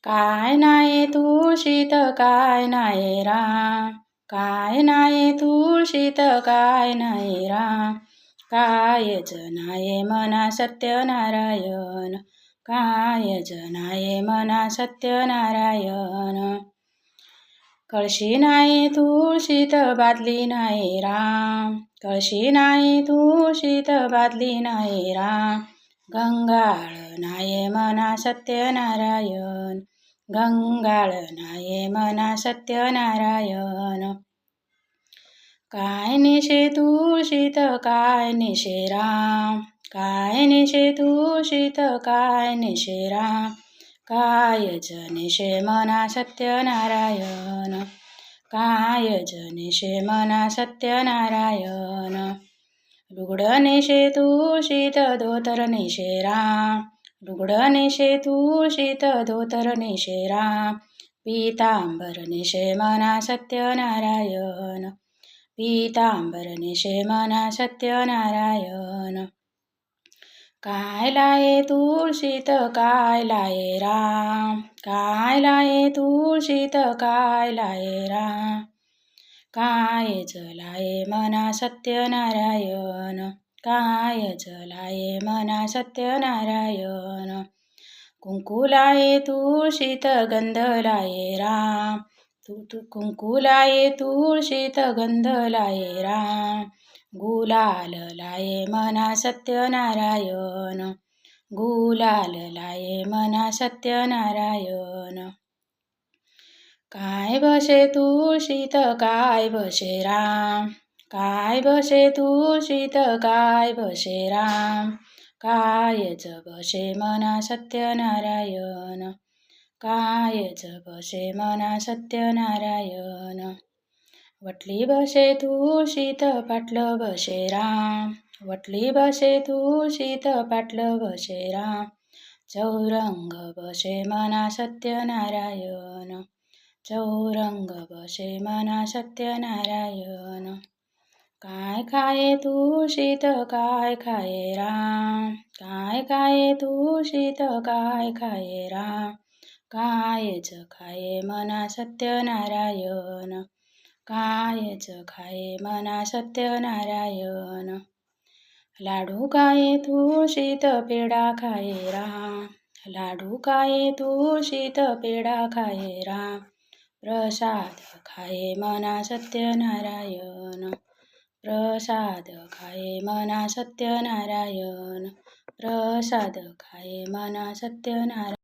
काय नाये तुळशीत काय नाये राम, काय नाये तुळशीत काय नाये राम, कायच नाये मना सत्यनारायण, कायच नाये मना सत्यनारायण. कळशी नाये तुळशीत बादली नाये राम, कळशी नाये तुळशीत बादली नाये राम, गंगाळ नाये मना सत्यनारायण, गंगाळ नाये मना सत्यनारायण. काय नेशे तुळशीत काय नेशे राम, काय नेशे तुळशीत काय नेशे राम, कायच नेशे मना सत्यनारायण, कायच नेशे मना सत्यनारायण. लुगडं नेशे तुळशीत धोतर नेशे राम, लुगडं नेशे तुळशीत धोतर नेशे राम, पीतांबर नेशे मना सत्यनारायण, पीतांबर नेशे मना सत्यनारायण. काय लाये तुळशीत काय लाये राम, काय लाये तुळशीत काय लाये राम, कायच लाये मना सत्यनारायण, कायच लाये मना सत्यनारायण. कुंकू लाये तुळशीत गंध लाये राम, कुंकू लाये तुळशीत गंध लाये राम, गुलाल लाये मना सत्यनारायण, गुलाल लाये मना सत्यनारायण. काय बसे तुळशीत काय बसे राम, काय बसे तुळशीत काय बसे राम, कायच बसे मना सत्यनारायण, कायच बसे मना सत्यनारायण. वटली बसे तुळशीत पाटलं बसे राम, वटली बसे तुळशीत पाटलं बसे राम, चौरंग बसे मना सत्यनारायण, चौरंग बसे मना सत्यनारायण. काय खाये तुळशीत काय खाये राम, काय खाये तुळशीत काय खाये राम, कायच खाये मना सत्यनारायण, कायच खाये मना सत्यनारायण. लाडू खाये तुळशीत पेढा खाये राम, लाडू खाये तुळशीत पेढा खाये राम, प्रसाद खाये मना सत्यनारायण, प्रसाद खाये मना सत्यनारायण, प्रसाद खाये मना सत्यनारायण.